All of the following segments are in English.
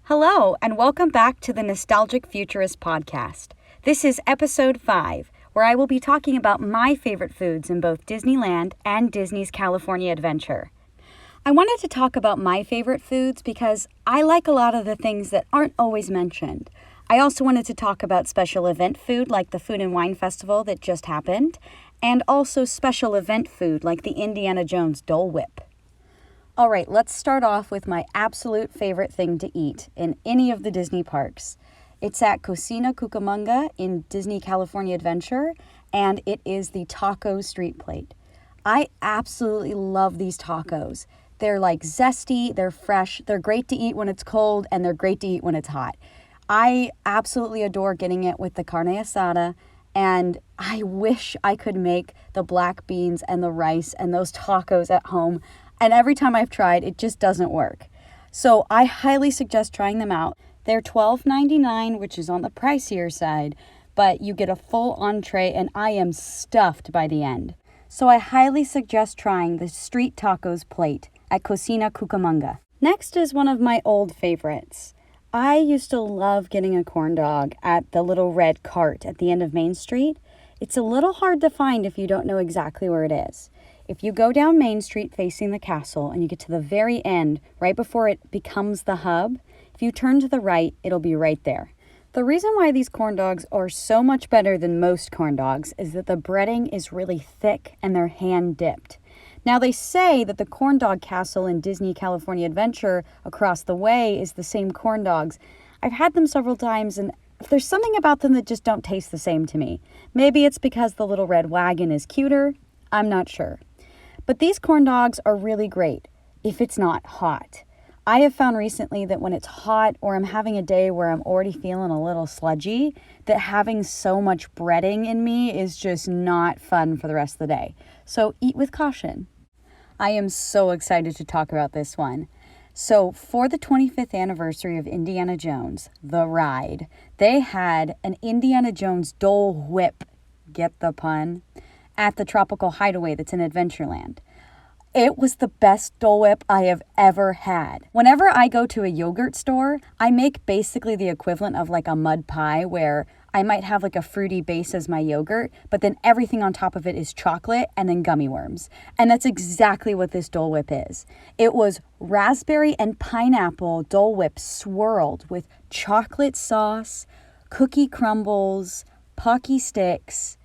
Hello, and welcome back to the Nostalgic Futurist podcast. This is episode 5, where I will be talking about my favorite foods in both Disneyland and Disney's California Adventure. I wanted to talk about my favorite foods because I like a lot of the things that aren't always mentioned. I also wanted to talk about special event food like the Food and Wine Festival that just happened, and also special event food like the Indiana Jones Dole Whip. All right, let's start off with my absolute favorite thing to eat in any of the Disney parks. It's at Cocina Cucamonga in Disney California Adventure, and it is the taco street plate. I absolutely love these tacos. They're like zesty, they're fresh, they're great to eat when it's cold, and they're great to eat when it's hot. I absolutely adore getting it with the carne asada, and I wish I could make the black beans and the rice and those tacos at home. And every time I've tried, it just doesn't work. So I highly suggest trying them out. They're $12.99, which is on the pricier side, but you get a full entree and I am stuffed by the end. So I highly suggest trying the street tacos plate at Cocina Cucamonga. Next is one of my old favorites. I used to love getting a corn dog at the little red cart at the end of Main Street. It's a little hard to find if you don't know exactly where it is. If you go down Main Street facing the castle and you get to the very end, right before it becomes the hub, if you turn to the right, it'll be right there. The reason why these corn dogs are so much better than most corn dogs is that the breading is really thick and they're hand dipped. Now they say that the corn dog castle in Disney California Adventure across the way is the same corn dogs. I've had them several times and there's something about them that just don't taste the same to me. Maybe it's because the little red wagon is cuter. I'm not sure. But these corn dogs are really great if it's not hot. I have found recently that when it's hot or I'm having a day where I'm already feeling a little sludgy, that having so much breading in me is just not fun for the rest of the day. So eat with caution. I am so excited to talk about this one. So for the 25th anniversary of Indiana Jones, the ride, they had an Indiana Jones Dole Whip, get the pun, at the Tropical Hideaway that's in Adventureland. It was the best Dole Whip I have ever had. Whenever I go to a yogurt store, I make basically the equivalent of like a mud pie where I might have like a fruity base as my yogurt, but then everything on top of it is chocolate and then gummy worms. And that's exactly what this Dole Whip is. It was raspberry and pineapple Dole Whip swirled with chocolate sauce, cookie crumbles, Pocky sticks,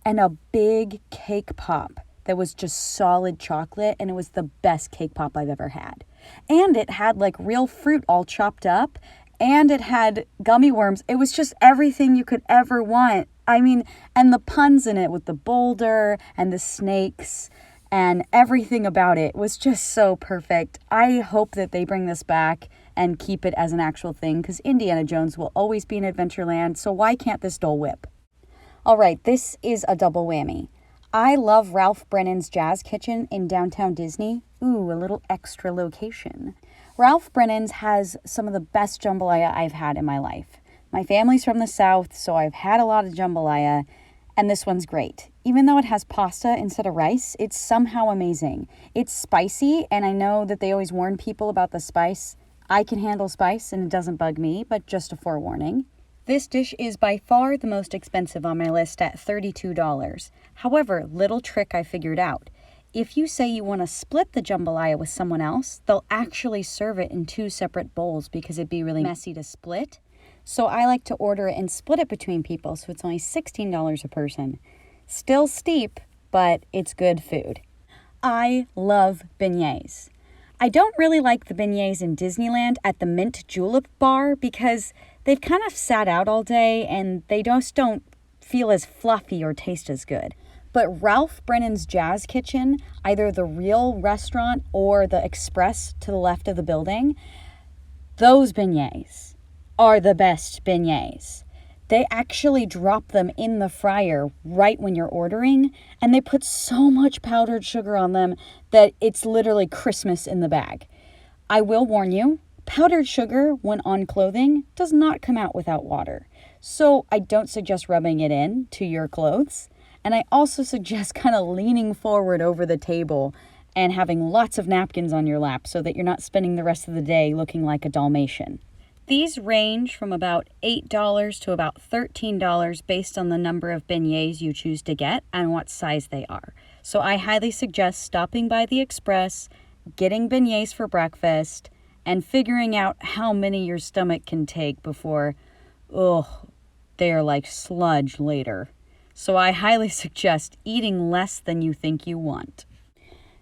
and a big cake pop that was just solid chocolate, and it was the best cake pop I've ever had. And it had like real fruit all chopped up, and it had gummy worms. It was just everything you could ever want. I mean, and the puns in it with the boulder and the snakes and everything about it was just so perfect. I hope that they bring this back and keep it as an actual thing because Indiana Jones will always be in Adventureland, so why can't this Dole Whip? All right, this is a double whammy. I love Ralph Brennan's Jazz Kitchen in downtown Disney. Ooh, a little extra location. Ralph Brennan's has some of the best jambalaya I've had in my life. My family's from the South, so I've had a lot of jambalaya, and this one's great. Even though it has pasta instead of rice, it's somehow amazing. It's spicy, and I know that they always warn people about the spice. I can handle spice, and it doesn't bug me, but just a forewarning. This dish is by far the most expensive on my list at $32. However, little trick I figured out. If you say you want to split the jambalaya with someone else, they'll actually serve it in 2 separate bowls because it'd be really messy to split. So I like to order it and split it between people, so it's only $16 a person. Still steep, but it's good food. I love beignets. I don't really like the beignets in Disneyland at the Mint Julep bar because they've kind of sat out all day and they just don't feel as fluffy or taste as good. But Ralph Brennan's Jazz Kitchen, either the real restaurant or the Express to the left of the building, those beignets are the best beignets. They actually drop them in the fryer right when you're ordering, and they put so much powdered sugar on them that it's literally Christmas in the bag. I will warn you, powdered sugar, when on clothing, does not come out without water. So I don't suggest rubbing it in to your clothes. And I also suggest kind of leaning forward over the table and having lots of napkins on your lap so that you're not spending the rest of the day looking like a Dalmatian. These range from about $8 to about $13 based on the number of beignets you choose to get and what size they are. So I highly suggest stopping by the Express, getting beignets for breakfast, and figuring out how many your stomach can take before, they are like sludge later. So I highly suggest eating less than you think you want.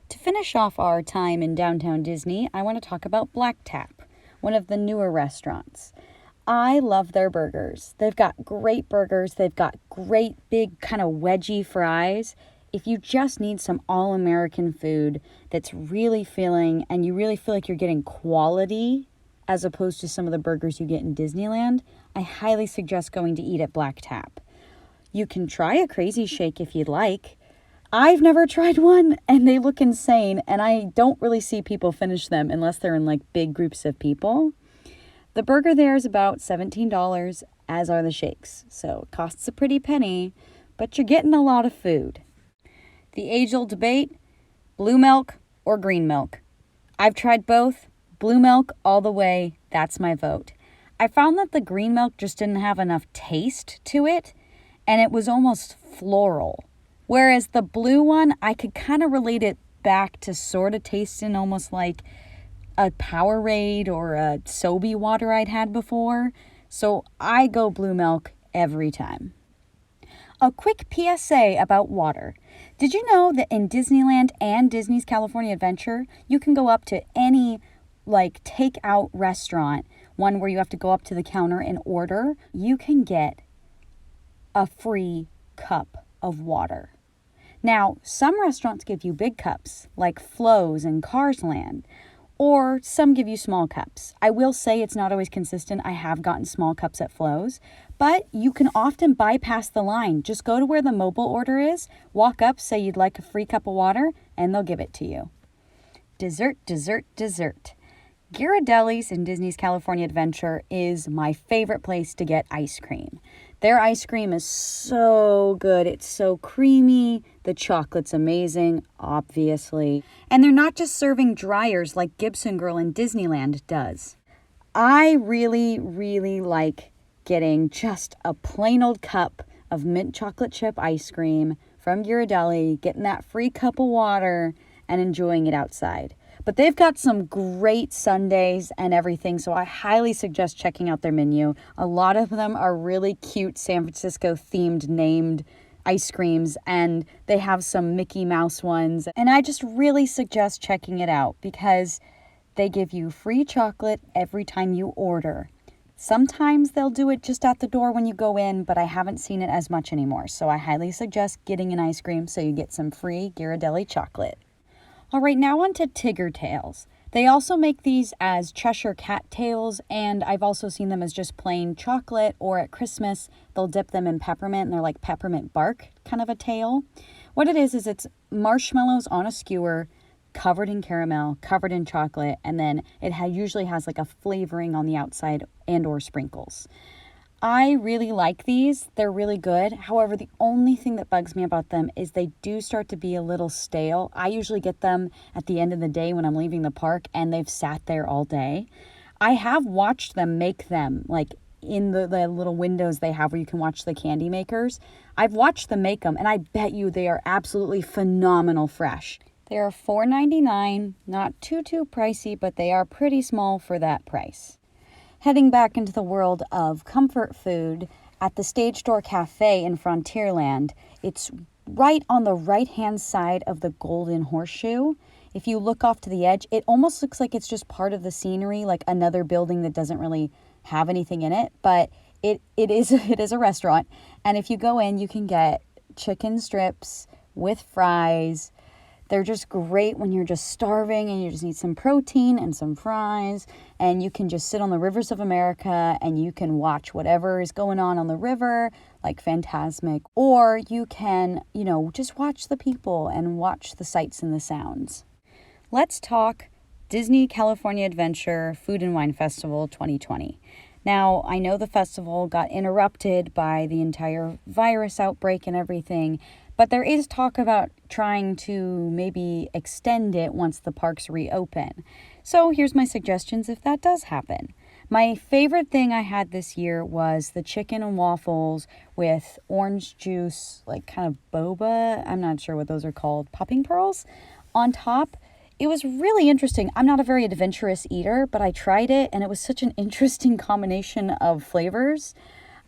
To finish off our time in downtown Disney, I want to talk about Black Tap, one of the newer restaurants. I love their burgers. They've got great burgers. They've got great big kind of wedgy fries. If you just need some all-American food that's really filling and you really feel like you're getting quality as opposed to some of the burgers you get in Disneyland, I highly suggest going to eat at Black Tap. You can try a crazy shake if you'd like. I've never tried one and they look insane, and I don't really see people finish them unless they're in like big groups of people. The burger there is about $17, as are the shakes. So it costs a pretty penny, but you're getting a lot of food. The age-old debate, blue milk or green milk. I've tried both. Blue milk all the way, that's my vote. I found that the green milk just didn't have enough taste to it, and it was almost floral. Whereas the blue one, I could kind of relate it back to sort of tasting almost like a Powerade or a Sobe water I'd had before. So I go blue milk every time. A quick PSA about water. Did you know that in Disneyland and Disney's California Adventure, you can go up to any like takeout restaurant, one where you have to go up to the counter and order, you can get a free cup of water. Now, some restaurants give you big cups, like Flo's and Cars Land, or some give you small cups. I will say it's not always consistent. I have gotten small cups at Flo's, but you can often bypass the line. Just go to where the mobile order is, walk up, say you'd like a free cup of water, and they'll give it to you. Dessert, dessert, dessert. Ghirardelli's in Disney's California Adventure is my favorite place to get ice cream. Their ice cream is so good. It's so creamy. The chocolate's amazing, obviously. And they're not just serving dryers like Gibson Girl in Disneyland does. I really, really like getting just a plain old cup of mint chocolate chip ice cream from Ghirardelli, getting that free cup of water, and enjoying it outside. But they've got some great sundaes and everything, so I highly suggest checking out their menu. A lot of them are really cute San Francisco themed named ice creams, and they have some Mickey Mouse ones. And I just really suggest checking it out because they give you free chocolate every time you order. Sometimes they'll do it just at the door when you go in, but I haven't seen it as much anymore. So I highly suggest getting an ice cream so you get some free Ghirardelli chocolate. All right, now on to Tiggertails. They also make these as Cheshire cat tails, and I've also seen them as just plain chocolate, or at Christmas, they'll dip them in peppermint, and they're like peppermint bark kind of a tail. What it is it's marshmallows on a skewer, covered in caramel, covered in chocolate, and then it usually has like a flavoring on the outside and or sprinkles. I really like these. They're really good. However, the only thing that bugs me about them is they do start to be a little stale. I usually get them at the end of the day when I'm leaving the park and they've sat there all day. I have watched them make them like in the little windows they have where you can watch the candy makers. I've watched them make them and I bet you they are absolutely phenomenal fresh. They are $4.99, not too pricey, but they are pretty small for that price. Heading back into the world of comfort food, at the Stage Door Cafe in Frontierland, it's right on the right-hand side of the Golden Horseshoe. If you look off to the edge, it almost looks like it's just part of the scenery, like another building that doesn't really have anything in it, but it is a restaurant. And if you go in, you can get chicken strips with fries. They're just great when you're just starving and you just need some protein and some fries, and you can just sit on the rivers of America and you can watch whatever is going on the river, like Fantasmic, or you can, just watch the people and watch the sights and the sounds. Let's talk Disney California Adventure Food and Wine Festival 2020. Now, I know the festival got interrupted by the entire virus outbreak and everything, but there is talk about trying to maybe extend it once the parks reopen. So here's my suggestions if that does happen. My favorite thing I had this year was the chicken and waffles with orange juice, like kind of boba. I'm not sure what those are called. Popping pearls on top. It was really interesting. I'm not a very adventurous eater, but I tried it and it was such an interesting combination of flavors.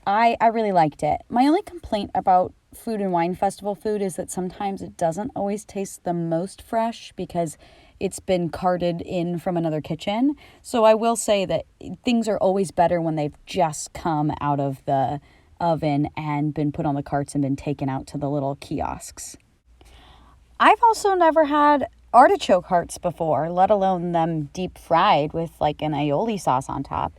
I really liked it. My only complaint about food and wine festival food is that sometimes it doesn't always taste the most fresh because it's been carted in from another kitchen. So I will say that things are always better when they've just come out of the oven and been put on the carts and been taken out to the little kiosks. I've also never had artichoke hearts before, let alone them deep fried with like an aioli sauce on top.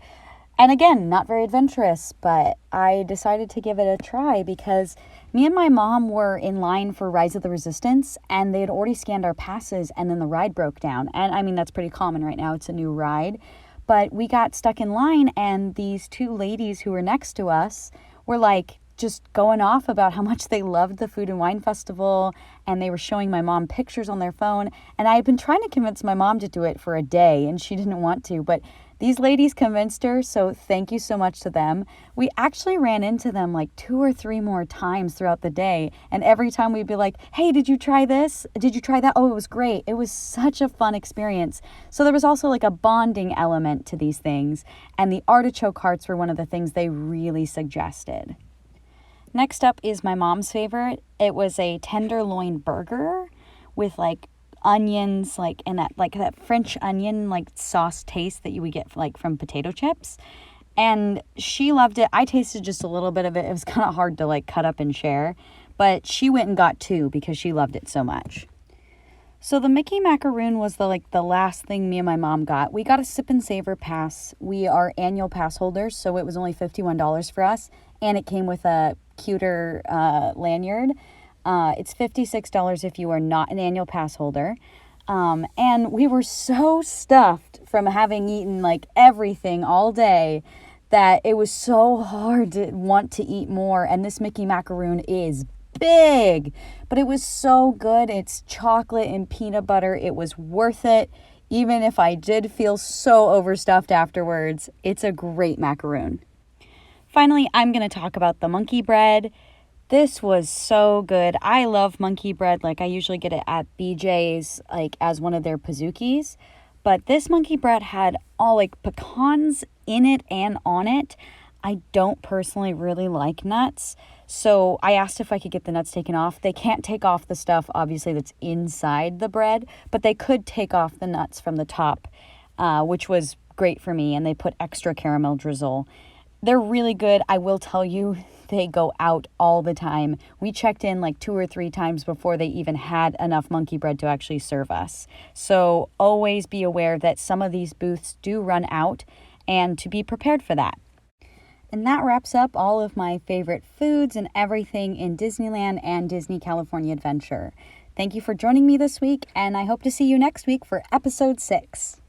And again, not very adventurous, but I decided to give it a try because me and my mom were in line for Rise of the Resistance and they had already scanned our passes and then the ride broke down. And I mean, that's pretty common right now. It's a new ride. But we got stuck in line and these two ladies who were next to us were like just going off about how much they loved the Food and Wine Festival, and they were showing my mom pictures on their phone. And I had been trying to convince my mom to do it for a day and she didn't want to, but these ladies convinced her, so thank you so much to them. We actually ran into them like 2 or 3 more times throughout the day, and every time we'd be like, hey, did you try this? Did you try that? Oh, it was great. It was such a fun experience. So there was also like a bonding element to these things, and the artichoke hearts were one of the things they really suggested. Next up is my mom's favorite. It was a tenderloin burger with like onions, like, and that French onion like sauce taste that you would get like from potato chips. And she loved it. I tasted just a little bit of it. It was kind of hard to like cut up and share, but she went and got 2 because she loved it so much. So the Mickey macaroon was the last thing me and my mom got. We got a sip and savor pass. We are annual pass holders, so it was only $51 for us, and it came with a cuter lanyard. It's $56 if you are not an annual pass holder. And we were so stuffed from having eaten like everything all day that it was so hard to want to eat more. And this Mickey macaroon is big, but it was so good. It's chocolate and peanut butter. It was worth it. Even if I did feel so overstuffed afterwards, it's a great macaroon. Finally, I'm going to talk about the monkey bread. This was so good. I love monkey bread. Like I usually get it at BJ's like as one of their Pizookies. But this monkey bread had all like pecans in it and on it. I don't personally really like nuts. So I asked if I could get the nuts taken off. They can't take off the stuff, obviously, that's inside the bread. But they could take off the nuts from the top, which was great for me. And they put extra caramel drizzle. They're really good. I will tell you, they go out all the time. We checked in like 2 or 3 times before they even had enough monkey bread to actually serve us. So always be aware that some of these booths do run out and to be prepared for that. And that wraps up all of my favorite foods and everything in Disneyland and Disney California Adventure. Thank you for joining me this week, and I hope to see you next week for episode 6.